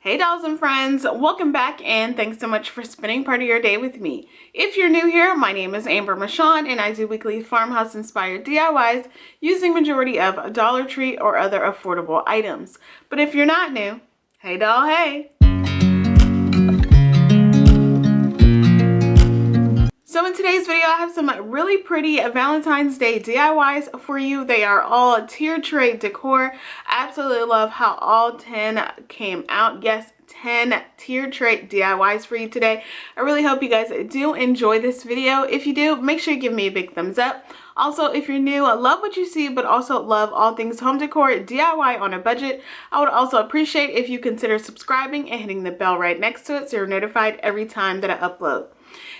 Hey dolls and friends, welcome back and thanks so much for spending part of your day with me. If you're new here, my name is Amber Michon and I do weekly farmhouse inspired DIYs using majority of Dollar Tree or other affordable items. But if you're not new, hey doll, hey! So in today's video, I have some really pretty Valentine's Day DIYs for you. They are all tiered tray decor. I absolutely love how all 10 came out. Yes, 10 tiered tray DIYs for you today. I really hope you guys do enjoy this video. If you do, make sure you give me a big thumbs up. Also, if you're new, love what you see, but also love all things home decor, DIY on a budget. I would also appreciate if you consider subscribing and hitting the bell right next to it so you're notified every time that I upload.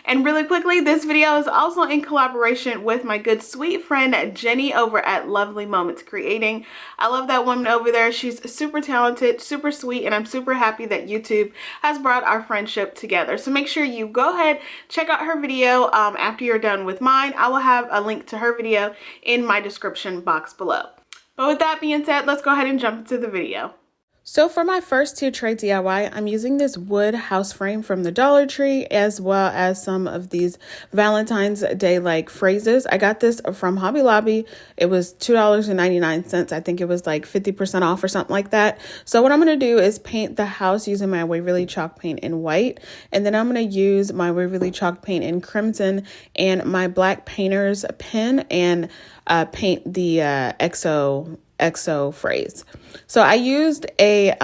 And really quickly, this video is also in collaboration with my good sweet friend Jenny over at Lovely Moments Creating. I love that woman over there. She's super talented, super sweet, and I'm super happy that YouTube has brought our friendship together. So make sure you go ahead, check out her video after you're done with mine. I will have a link to her video in my description box below. But with that being said, let's go ahead and jump into the video. So for my first tiered tray DIY, I'm using this wood house frame from the Dollar Tree, as well as some of these Valentine's Day like phrases. I got this from Hobby Lobby. It was $2.99. I think it was like 50% off or something like that. So what I'm going to do is paint the house using my Waverly chalk paint in white. And then I'm going to use my Waverly chalk paint in crimson and my black painter's pen and paint the XOXO phrase. So I used a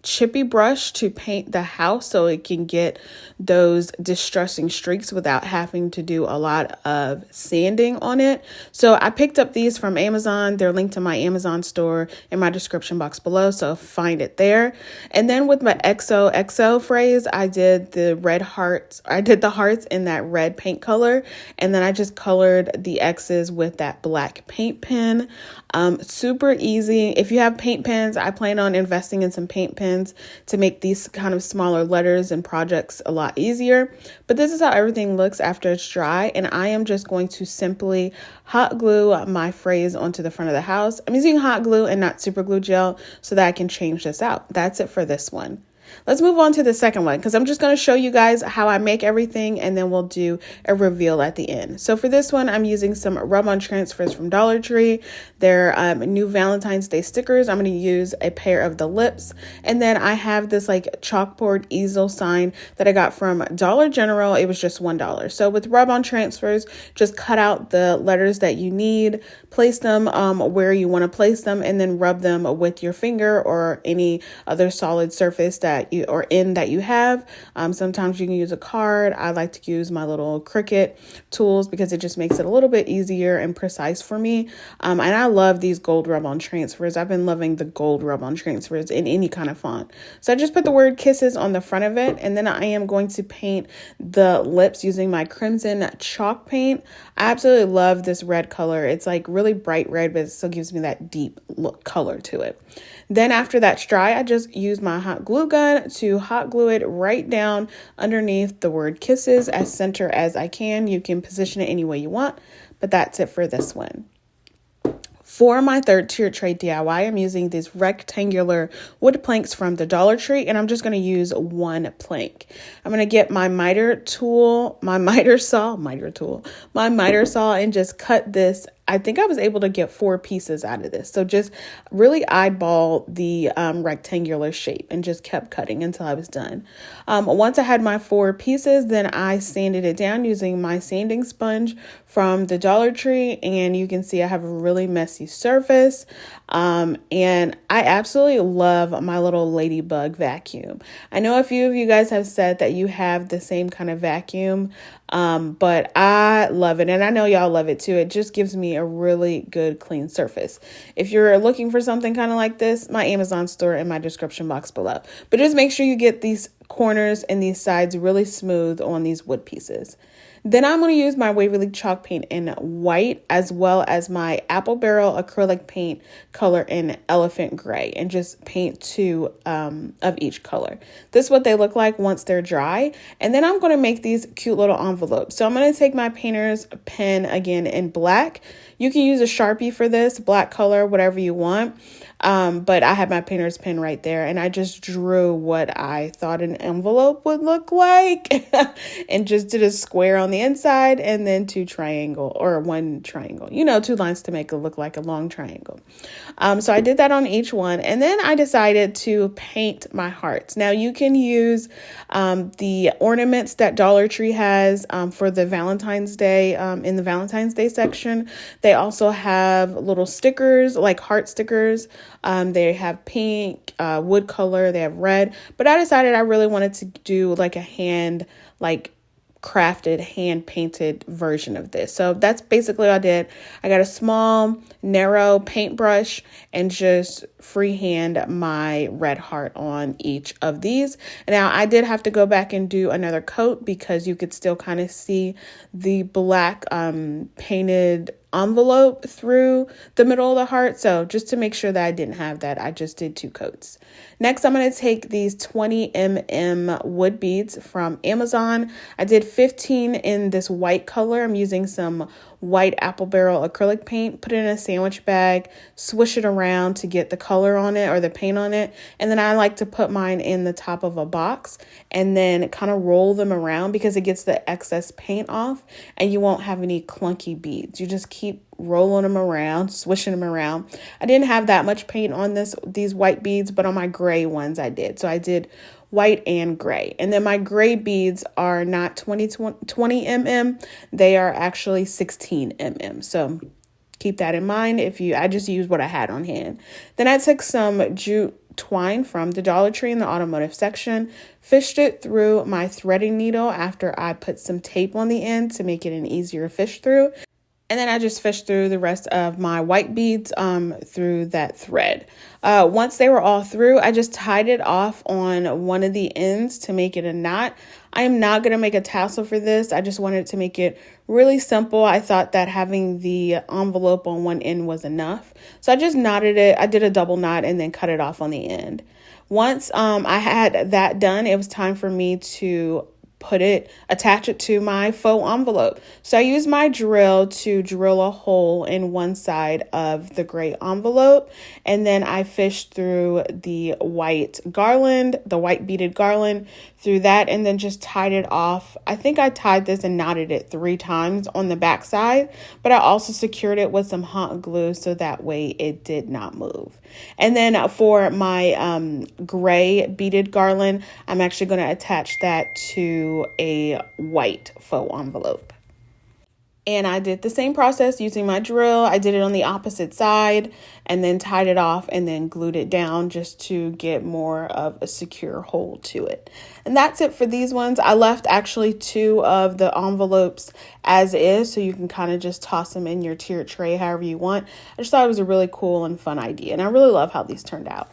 chippy brush to paint the house so it can get those distressing streaks without having to do a lot of sanding on it. So I picked up these from Amazon. They're linked to my Amazon store in my description box below, so find it there. And then with my XOXO phrase, I did the red hearts. I did the hearts in that red paint color, and then I just colored the X's with that black paint pen. Super easy. If you have paint pens, I plan on investing in some paint pens to make these kind of smaller letters and projects a lot easier. But this is how everything looks after it's dry, and I am just going to simply hot glue my phrase onto the front of the house. I'm using hot glue and not super glue gel so that I can change this out. That's it for this one. Let's move on to the second one because I'm just going to show you guys how I make everything and then we'll do a reveal at the end. So for this one, I'm using some rub-on transfers from Dollar Tree. They're new Valentine's Day stickers. I'm going to use a pair of the lips. And then I have this like chalkboard easel sign that I got from Dollar General. It was just $1. So with rub-on transfers, just cut out the letters that you need, place them where you want to place them, and then rub them with your finger or any other solid surface that you have. Sometimes you can use a card. I like to use my little Cricut tools because it just makes it a little bit easier and precise for me. And I love these gold rub-on transfers. I've been loving the gold rub-on transfers in any kind of font. So I just put the word kisses on the front of it, and then I am going to paint the lips using my crimson chalk paint. I absolutely love this red color. It's like really bright red, but it still gives me that deep look color to it. Then after that's dry, I just use my hot glue gun to hot glue it right down underneath the word kisses as center as I can. You can position it any way you want, but that's it for this one. For my third tiered tray DIY, I'm using these rectangular wood planks from the Dollar Tree, and I'm just going to use one plank. I'm going to get my miter saw, and just cut this. I think I was able to get 4 pieces out of this. So just really eyeball the rectangular shape and just kept cutting until I was done. Once I had my 4 pieces, then I sanded it down using my sanding sponge from the Dollar Tree. And you can see I have a really messy surface. And I absolutely love my little ladybug vacuum. I know a few of you guys have said that you have the same kind of vacuum, but I love it. And I know y'all love it too. It just gives me a really good clean surface. If you're looking for something kind of like this, my Amazon store in my description box below. But just make sure you get these corners and these sides really smooth on these wood pieces. Then I'm going to use my Waverly chalk paint in white, as well as my Apple Barrel acrylic paint color in elephant gray, and just paint 2 of each color. This is what they look like once they're dry. And then I'm going to make these cute little envelopes. So I'm going to take my painter's pen again in black. You can use a Sharpie for this, black color, whatever you want. But I had my painter's pen right there, and I just drew what I thought an envelope would look like and just did a square on the inside and then one triangle, you know, 2 lines to make it look like a long triangle. So I did that on each one, and then I decided to paint my hearts. Now you can use the ornaments that Dollar Tree has for the Valentine's Day, in the Valentine's Day section. They also have little stickers, like heart stickers. They have pink, wood color, they have red, but I decided I really wanted to do like a crafted, hand painted version of this. So that's basically what I did. I got a small, narrow paintbrush and just freehand my red heart on each of these. Now I did have to go back and do another coat because you could still kind of see the black painted envelope through the middle of the heart. So just to make sure that I didn't have that, I just did 2 coats. Next, I'm going to take these 20mm wood beads from Amazon. I did 15 in this white color. I'm using some white apple barrel acrylic paint, put it in a sandwich bag, swish it around to get the color on it or the paint on it. And then I like to put mine in the top of a box and then kind of roll them around because it gets the excess paint off and you won't have any clunky beads. You just keep rolling them around, swishing them around. I didn't have that much paint on these white beads, but on my gray ones I did. So I did white and gray. And then my gray beads are not 20 mm. They are actually 16 mm. So keep that in mind. I just used what I had on hand. Then I took some jute twine from the Dollar Tree in the automotive section, fished it through my threading needle after I put some tape on the end to make it an easier fish through. And then I just fished through the rest of my white beads through that thread. Once they were all through, I just tied it off on one of the ends to make it a knot. I am not going to make a tassel for this. I just wanted to make it really simple. I thought that having the envelope on one end was enough. So I just knotted it. I did a double knot and then cut it off on the end. Once I had that done, it was time for me to attach it to my faux envelope. So I used my drill to drill a hole in one side of the gray envelope. And then I fished through the white beaded garland through that and then just tied it off. I think I tied this and knotted it 3 times on the back side, but I also secured it with some hot glue so that way it did not move. And then for my gray beaded garland, I'm actually going to attach that to a white faux envelope. And I did the same process using my drill. I did it on the opposite side and then tied it off and then glued it down just to get more of a secure hold to it. And that's it for these ones. I left actually 2 of the envelopes as is, so you can kind of just toss them in your tiered tray however you want. I just thought it was a really cool and fun idea, and I really love how these turned out.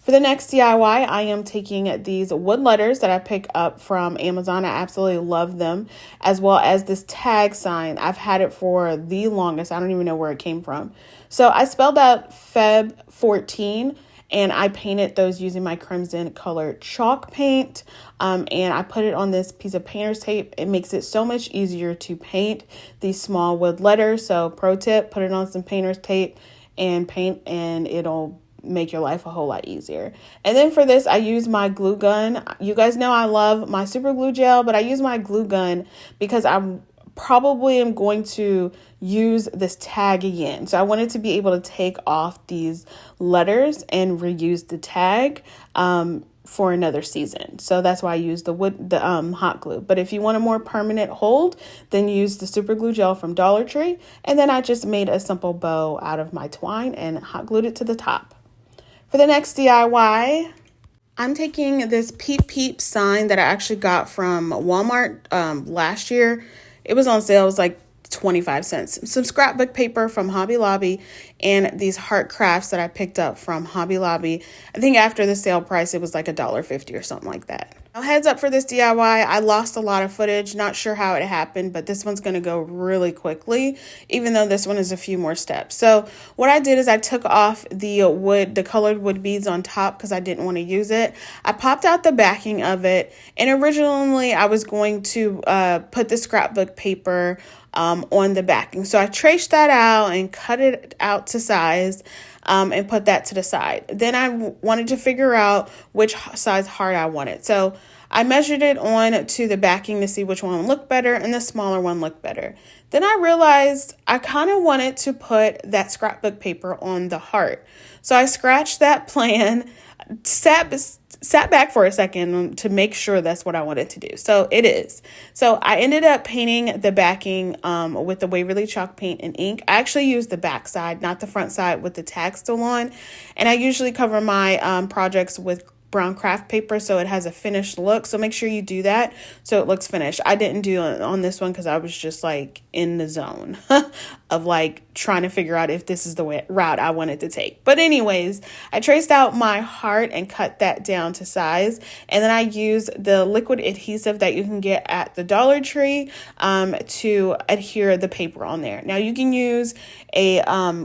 For the next DIY, I am taking these wood letters that I picked up from Amazon. I absolutely love them, as well as this tag sign. I've had it for the longest. I don't even know where it came from. So I spelled out Feb 14, and I painted those using my crimson colored chalk paint. And I put it on this piece of painter's tape. It makes it so much easier to paint these small wood letters. So pro tip, put it on some painter's tape and paint, and it'll make your life a whole lot easier. And then for this, I use my glue gun. You guys know I love my super glue gel, but I use my glue gun because I probably am going to use this tag again. So I wanted to be able to take off these letters and reuse the tag for another season. So that's why I use the hot glue. But if you want a more permanent hold, then use the super glue gel from Dollar Tree. And then I just made a simple bow out of my twine and hot glued it to the top. For the next DIY, I'm taking this Peep sign that I actually got from Walmart last year. It was on sale. It was like 25 cents. Some scrapbook paper from Hobby Lobby and these heart crafts that I picked up from Hobby Lobby. I think after the sale price, it was like $1.50 or something like that. Now, heads up for this DIY, I lost a lot of footage. Not sure how it happened, but this one's going to go really quickly, even though this one is a few more steps. So what I did is I took off the colored wood beads on top because I didn't want to use it. I popped out the backing of it, and originally I was going to put the scrapbook paper on the backing. So I traced that out and cut it out to size. And put that to the side. Then I wanted to figure out which size heart I wanted. So I measured it on to the backing to see which one looked better, and the smaller one looked better. Then I realized I kind of wanted to put that scrapbook paper on the heart. So I scratched that plan, sat back for a second to make sure that's what I wanted to do. So it is. So I ended up painting the backing with the Waverly chalk paint and ink. I actually used the back side, not the front side, with the tag still on. And I usually cover my projects with brown craft paper so it has a finished look. So make sure you do that so it looks finished. I didn't do it on this one because I was just like in the zone of like trying to figure out if this is the route I wanted to take. But anyways, I traced out my heart and cut that down to size. And then I used the liquid adhesive that you can get at the Dollar Tree to adhere the paper on there. Now you can use a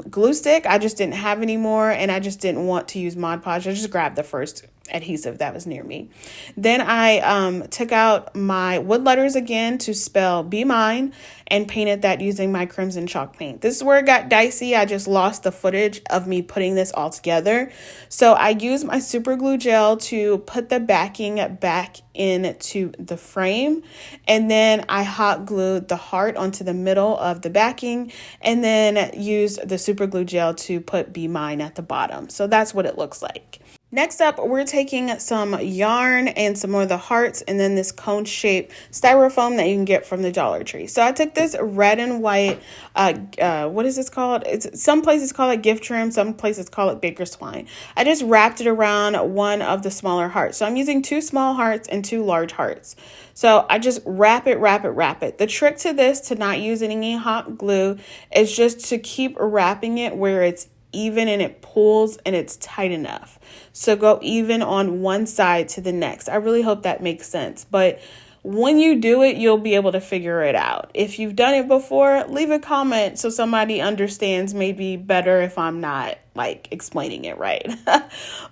glue stick. I just didn't have any more, and I just didn't want to use Mod Podge. I just grabbed the first adhesive that was near me. Then I took out my wood letters again to spell Be Mine and painted that using my crimson chalk paint. This is where it got dicey. I just lost the footage of me putting this all together. So I used my super glue gel to put the backing back into the frame, and then I hot glued the heart onto the middle of the backing, and then used the super glue gel to put Be Mine at the bottom. So that's what it looks like. Next up, we're taking some yarn and some more of the hearts and then this cone shaped styrofoam that you can get from the Dollar Tree. So I took this red and white, what is this called? Some places call it gift trim, some places call it baker's twine. I just wrapped it around one of the smaller hearts. So I'm using 2 small hearts and 2 large hearts. So I just wrap it. The trick to this, to not use any hot glue, is just to keep wrapping it where it's even and it pulls and it's tight enough. So go even on one side to the next. I really hope that makes sense. But when you do it, you'll be able to figure it out. If you've done it before, leave a comment so somebody understands maybe better if I'm not like explaining it right.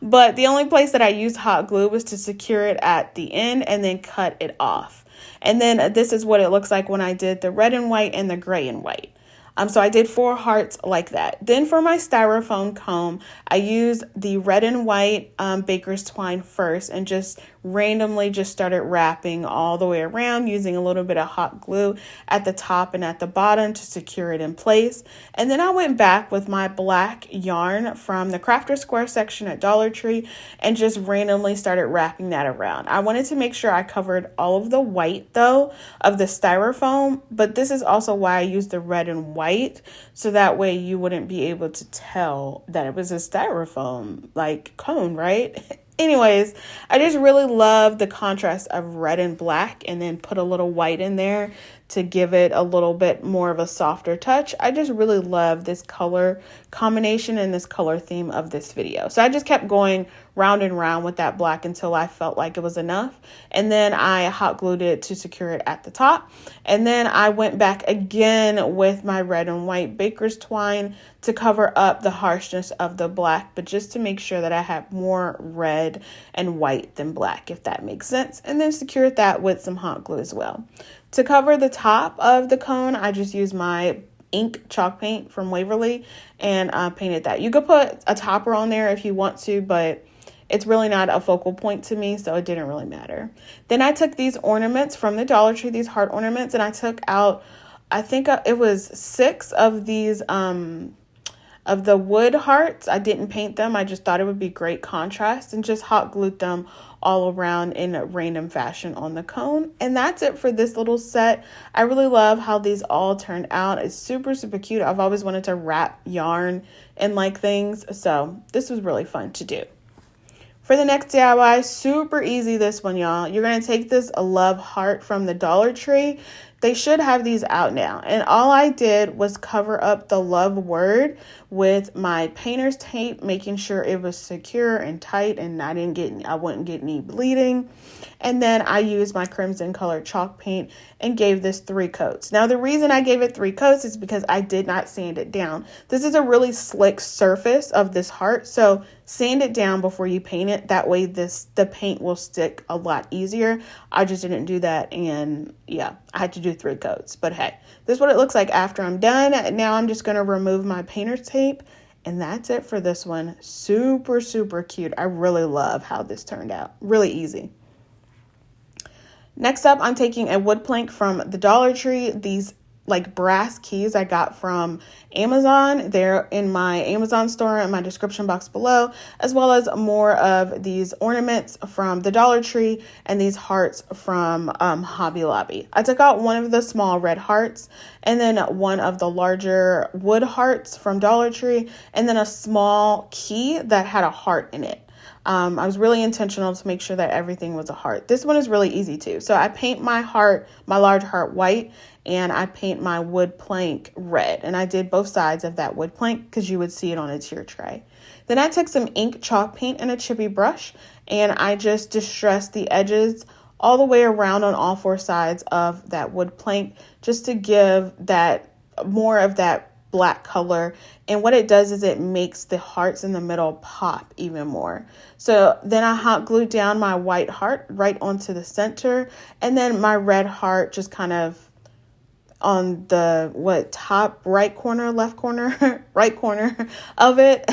But the only place that I used hot glue was to secure it at the end and then cut it off. And then this is what it looks like when I did the red and white and the gray and white. So I did 4 hearts like that. Then for my styrofoam comb, I used the red and white baker's twine first and just randomly just started wrapping all the way around using a little bit of hot glue at the top and at the bottom to secure it in place. And then I went back with my black yarn from the Crafter Square section at Dollar Tree and just randomly started wrapping that around. I wanted to make sure I covered all of the white though of the styrofoam, but this is also why I used the red and white, so that way you wouldn't be able to tell that it was a styrofoam like cone, right? Anyways, I just really love the contrast of red and black, and then put a little white in there to give it a little bit more of a softer touch. I just really love this color combination and this color theme of this video. So I just kept going round and round with that black until I felt like it was enough. And then I hot glued it to secure it at the top. And then I went back again with my red and white baker's twine to cover up the harshness of the black, but just to make sure that I had more red and white than black, if that makes sense. And then secured that with some hot glue as well. To cover the top of the cone, I just used my ink chalk paint from Waverly and painted that. You could put a topper on there if you want to, but it's really not a focal point to me, so it didn't really matter. Then I took these ornaments from the Dollar Tree, these heart ornaments, and I took out, I think it was 6 of these of the wood hearts. I didn't paint them. I just thought it would be great contrast, and just hot glued them all around in a random fashion on the cone. And that's it for this little set. I really love how these all turned out. It's super, super cute. I've always wanted to wrap yarn and like things, so this was really fun to do. For the next DIY, super easy this one, y'all. You're going to take this love heart from the Dollar Tree. They should have these out now. And all I did was cover up the love word with my painter's tape, making sure it was secure and tight and I wouldn't get any bleeding. And then I used my crimson colored chalk paint and gave this 3 coats. Now, the reason I gave it 3 coats is because I did not sand it down. This is a really slick surface of this heart, so sand it down before you paint it. That way the paint will stick a lot easier. I just didn't do that, and yeah, I had to do do 3 coats. But hey, this is what it looks like after I'm done. Now I'm just going to remove my painter's tape. And that's it for this one. Super, super cute. I really love how this turned out. Really easy. Next up, I'm taking a wood plank from the Dollar Tree. These like brass keys I got from Amazon. They're in my Amazon store in my description box below, as well as more of these ornaments from the Dollar Tree and these hearts from Hobby Lobby. I took out one of the small red hearts and then one of the larger wood hearts from Dollar Tree and then a small key that had a heart in it. I was really intentional to make sure that everything was a heart. This one is really easy too. So I paint my heart, my large heart white, and I paint my wood plank red. And I did both sides of that wood plank because you would see it on a tier tray. Then I took some ink chalk paint and a chippy brush, and I just distressed the edges all the way around on all 4 sides of that wood plank just to give that more of that black color. And what it does is it makes the hearts in the middle pop even more. So then I hot glued down my white heart right onto the center, and then my red heart just kind of on the top right corner, left corner, right corner of it.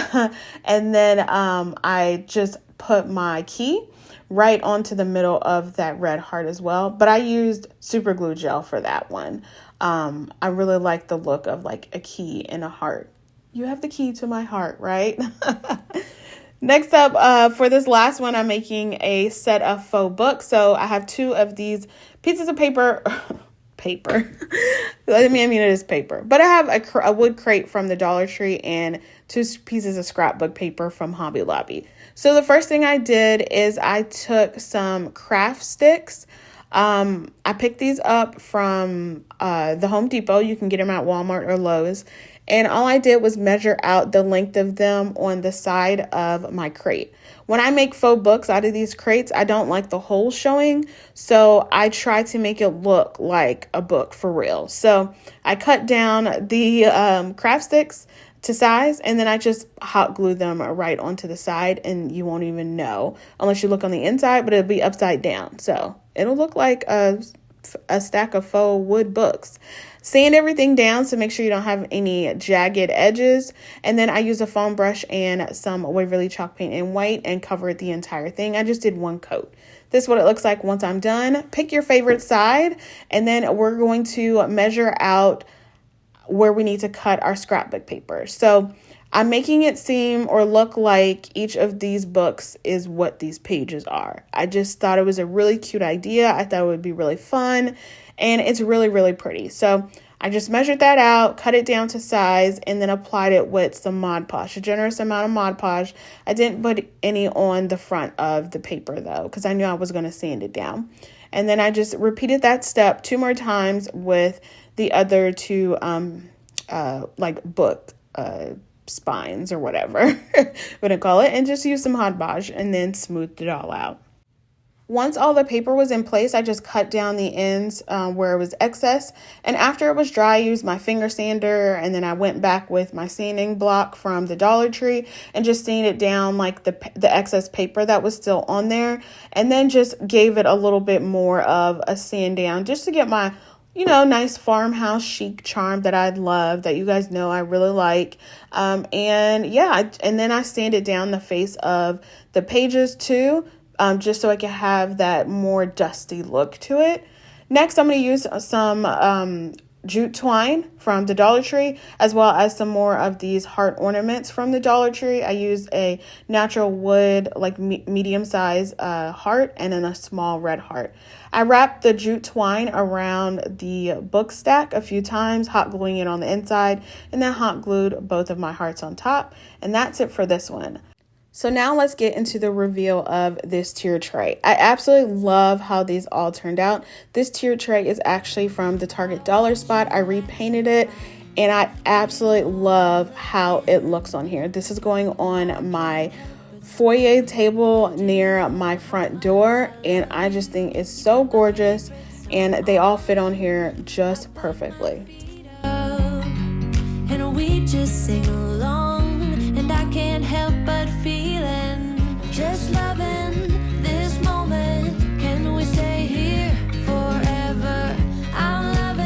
And then I just put my key right onto the middle of that red heart as well. But I used super glue gel for that one. I really like the look of like a key and a heart. You have the key to my heart, right? Next up, for this last one, I'm making a set of faux books. So I have 2 of these pieces of paper. I mean it is paper. But I have a wood crate from the Dollar Tree and 2 pieces of scrapbook paper from Hobby Lobby. So the first thing I did is I took some craft sticks. I picked these up from the Home Depot. You can get them at Walmart or Lowe's. And all I did was measure out the length of them on the side of my crate. When I make faux books out of these crates, I don't like the holes showing. So I try to make it look like a book for real. So I cut down the craft sticks to size, and then I just hot glue them right onto the side, and you won't even know unless you look on the inside, but it'll be upside down. So it'll look like a stack of faux wood books. Sand everything down to make sure you don't have any jagged edges. And then I use a foam brush and some Waverly chalk paint in white and covered the entire thing. I just did 1 coat. This is what it looks like once I'm done. Pick your favorite side, and then we're going to measure out where we need to cut our scrapbook paper. So I'm making it seem or look like each of these books is what these pages are. I just thought it was a really cute idea. I thought it would be really fun, and it's really, really pretty. So I just measured that out, cut it down to size, and then applied it with some Mod Podge, a generous amount of Mod Podge. I didn't put any on the front of the paper though, because I knew I was going to sand it down. And then I just repeated that step 2 more times with the other 2 like book spines or whatever we're gonna call it, and just use some Mod Podge and then smoothed it all out. Once all the paper was in place, I just cut down the ends where it was excess, and after it was dry, I used my finger sander, and then I went back with my sanding block from the Dollar Tree and just sanded down like the excess paper that was still on there, and then just gave it a little bit more of a sand down just to get my nice farmhouse chic charm that I love, that you guys know I really like. And yeah, and then I sanded down the face of the pages too, just so I can have that more dusty look to it. Next, I'm going to use some jute twine from the Dollar Tree, as well as some more of these heart ornaments from the Dollar Tree. I used a natural wood, like medium size heart, and then a small red heart. I wrapped the jute twine around the book stack a few times, hot gluing it on the inside, and then hot glued both of my hearts on top. And that's it for this one. So now let's get into the reveal of this tier tray. I absolutely love how these all turned out. This tier tray is actually from the Target Dollar Spot. I repainted it, and I absolutely love how it looks on here. This is going on my foyer table near my front door, and I just think it's so gorgeous, and they all fit on here just perfectly. And we just sing along, and I can't help but feeling just loving this moment. Can we stay here forever? I'm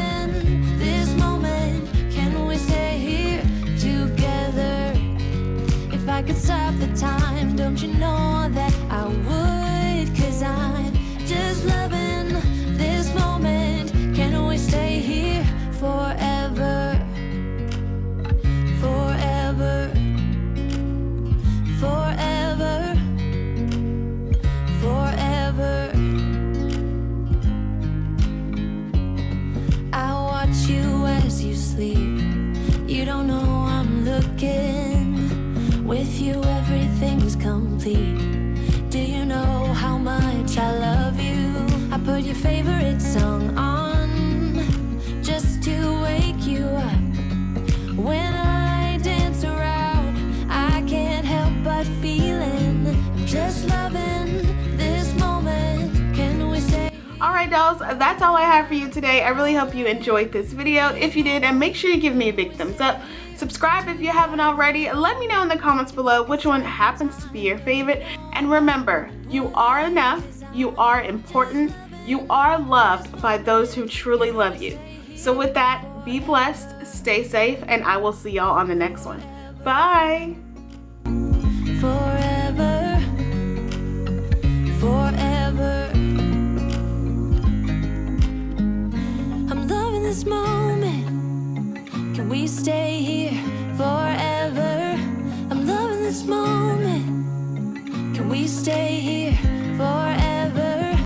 my dolls, that's all I have for you today. I really hope you enjoyed this video. If you did, and make sure you give me a big thumbs up. Subscribe if you haven't already. Let me know in the comments below which one happens to be your favorite. And remember, you are enough, you are important, you are loved by those who truly love you. So with that, be blessed, stay safe, and I will see y'all on the next one. Bye! Forever, forever.